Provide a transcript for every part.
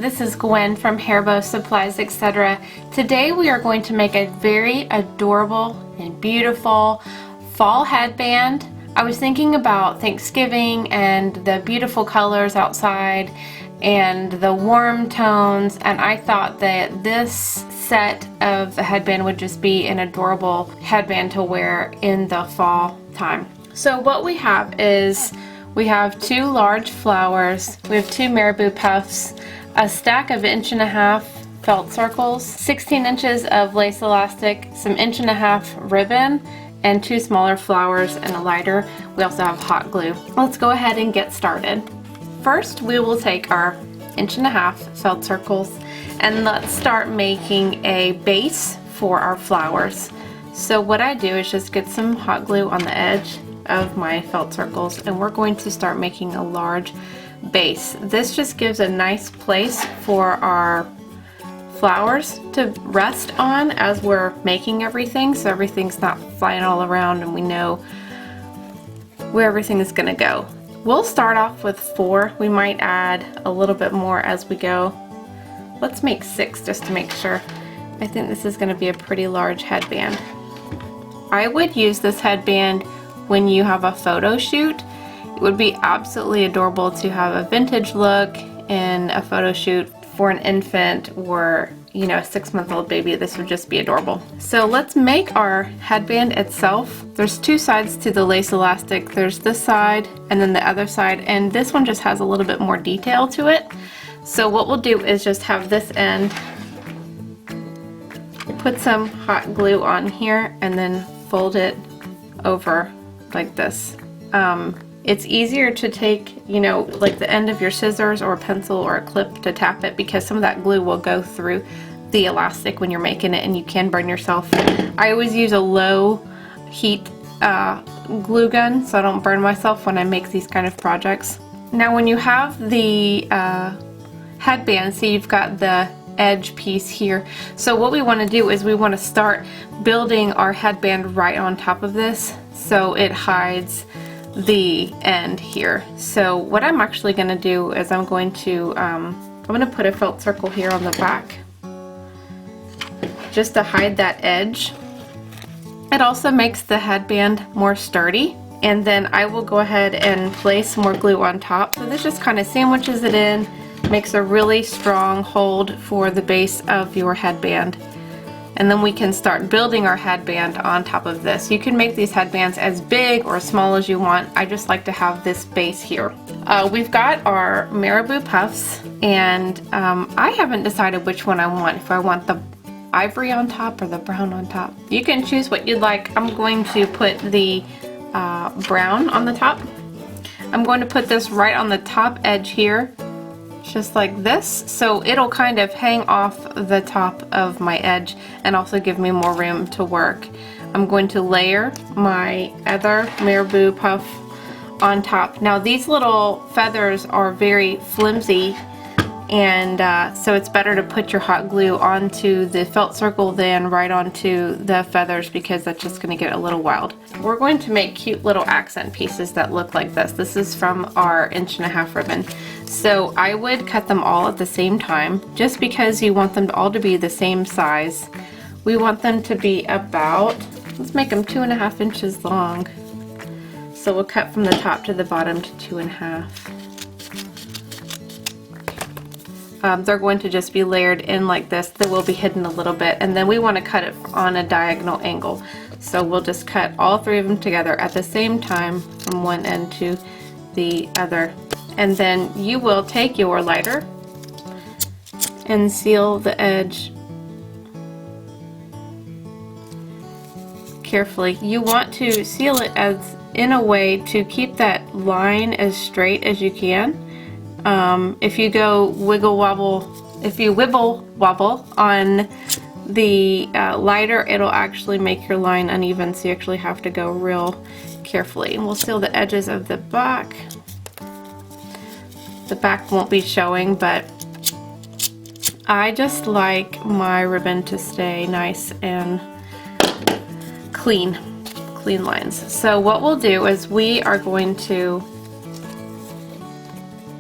this is Gwen from Hairbow Supplies, etc. Today we are going to make a very adorable and beautiful fall headband. I was thinking about Thanksgiving and the beautiful colors outside and the warm tones, and I thought that this set of the headband would just be an adorable headband to wear in the fall time. So what we have is we have 2 large flowers, we have 2 marabou puffs, a stack of 1.5 inch felt circles, 16 inches of lace elastic, some 1.5 inch ribbon, and 2 smaller flowers and a lighter. We also have hot glue. Let's go ahead and get started. First, we will take our 1.5 inch felt circles and let's start making a base for our flowers. So what I do is just get some hot glue on the edge of my felt circles, and we're going to start making a large base. This just gives a nice place for our flowers to rest on as we're making everything, so everything's not flying all around and we know where everything is going to go. We'll start off with 4. We might add a little bit more as we go. Let's make 6 just to make sure. I think this is going to be a pretty large headband. I would use this headband when you have a photo shoot. It would be absolutely adorable to have a vintage look in a photo shoot for an infant or, you know, a 6-month-old baby. This would just be adorable. So let's make our headband itself. There's 2 sides to the lace elastic. There's this side and then the other side, and this one just has a little bit more detail to it. So what we'll do is just have this end, put some hot glue on here, and then fold it over like this. It's easier to take, you know, like the end of your scissors or a pencil or a clip to tap it, because some of that glue will go through the elastic when you're making it and you can burn yourself. I always use a low heat glue gun so I don't burn myself when I make these kind of projects. Now when you have the headband, see, you've got the edge piece here. So what we want to do is we want to start building our headband right on top of this so it hides the end here. So what I'm actually going to do is I'm going to put a felt circle here on the back just to hide that edge. It also makes the headband more sturdy, and then I will go ahead and place more glue on top. So this just kind of sandwiches it in, makes a really strong hold for the base of your headband. And then we can start building our headband on top of this. You can make these headbands as big or as small as you want. I just like to have this base here. We've got our marabou puffs, and I haven't decided which one I want. If I want the ivory on top or the brown on top. You can choose what you'd like. I'm going to put the brown on the top. I'm going to put this right on the top edge here, just like this, so it'll kind of hang off the top of my edge and also give me more room to work. I'm going to layer my other marabou puff on top. Now these little feathers are very flimsy, and so it's better to put your hot glue onto the felt circle than right onto the feathers, because that's just going to get a little wild. We're going to make cute little accent pieces that look like this. This is from our 1.5 inch ribbon. So I would cut them all at the same time, just because you want them all to be the same size. We want them to be about, let's make them 2.5 inches long. So we'll cut from the top to the bottom to 2.5. They're going to just be layered in like this. They will be hidden a little bit, and then we want to cut it on a diagonal angle. So we'll just cut all 3 of them together at the same time from one end to the other. And then you will take your lighter and seal the edge carefully. You want to seal it as in a way to keep that line as straight as you can. If you go wibble wobble on the lighter, it'll actually make your line uneven, so you actually have to go real carefully. And we'll seal the edges of the back. The back won't be showing, but I just like my ribbon to stay nice and clean lines. So what we'll do is we are going to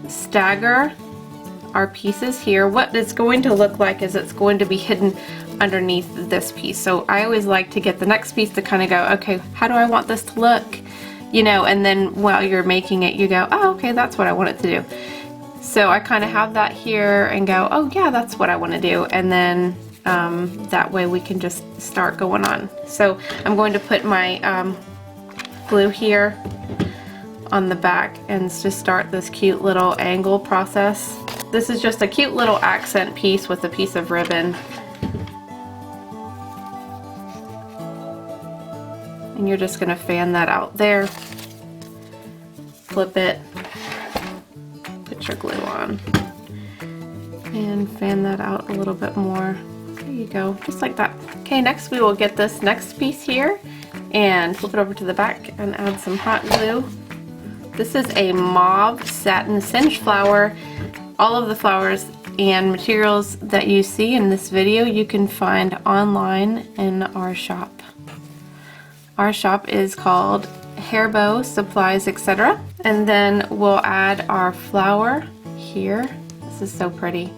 stagger our pieces here, what it's going to look like is it's going to be hidden underneath this piece. So I always like to get the next piece to kind of go, okay, how do I want this to look? You know, and then while you're making it, you go, oh, okay, that's what I want it to do. So I kind of have that here and go, oh yeah, that's what I want to do. And then that way we can just start going on. So I'm going to put my glue here on the back and just start this cute little angle process. This is just a cute little accent piece with a piece of ribbon. And you're just going to fan that out there. Flip it. Put your glue on. And fan that out a little bit more. There you go, just like that. Okay, next we will get this next piece here and flip it over to the back and add some hot glue. This is a mauve satin cinch flower. All of the flowers and materials that you see in this video you can find online in our shop. Our shop is called Hairbow Supplies, etc. And then we'll add our flower here. This is so pretty.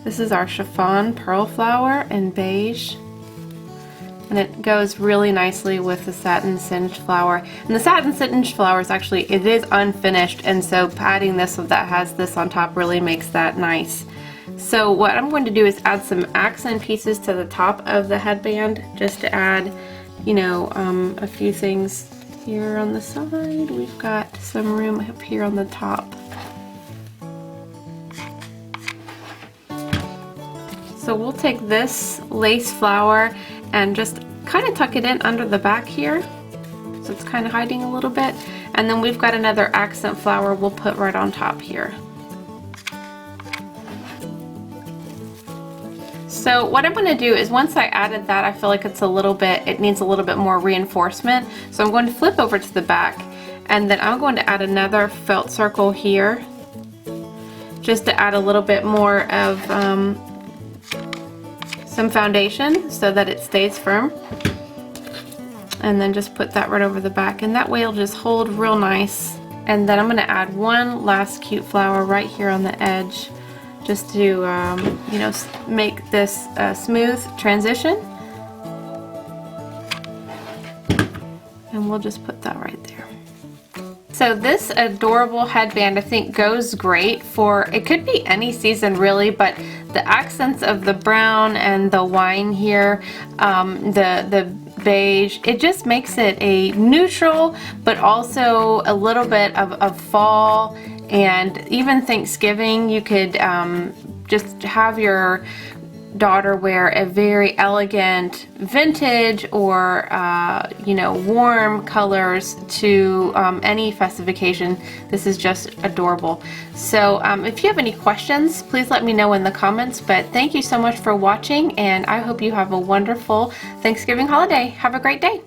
This is our chiffon pearl flower in beige. And it goes really nicely with the satin singed flower. And the satin singed flower is actually, it is unfinished, and so adding this that has this on top really makes that nice. So what I'm going to do is add some accent pieces to the top of the headband, just to add, you know, a few things here on the side. We've got some room up here on the top. So we'll take this lace flower and just kind of tuck it in under the back here, so it's kind of hiding a little bit. And then we've got another accent flower we'll put right on top here. So what I'm going to do is, once I added that, I feel like it needs a little bit more reinforcement. So I'm going to flip over to the back, and then I'm going to add another felt circle here, just to add a little bit more of some foundation so that it stays firm. And then just put that right over the back, and that way it'll just hold real nice. And then I'm going to add one last cute flower right here on the edge, just to you know, make this a smooth transition. And we'll just put that right there. So this adorable headband I think goes great for, it could be any season really, but the accents of the brown and the wine here, the beige, it just makes it a neutral but also a little bit of fall. And even Thanksgiving, you could just have your daughter wear a very elegant vintage or you know, warm colors to any festive occasion. This is just adorable. So if you have any questions, please let me know in the comments. But thank you so much for watching, and I hope you have a wonderful Thanksgiving holiday. Have a great day.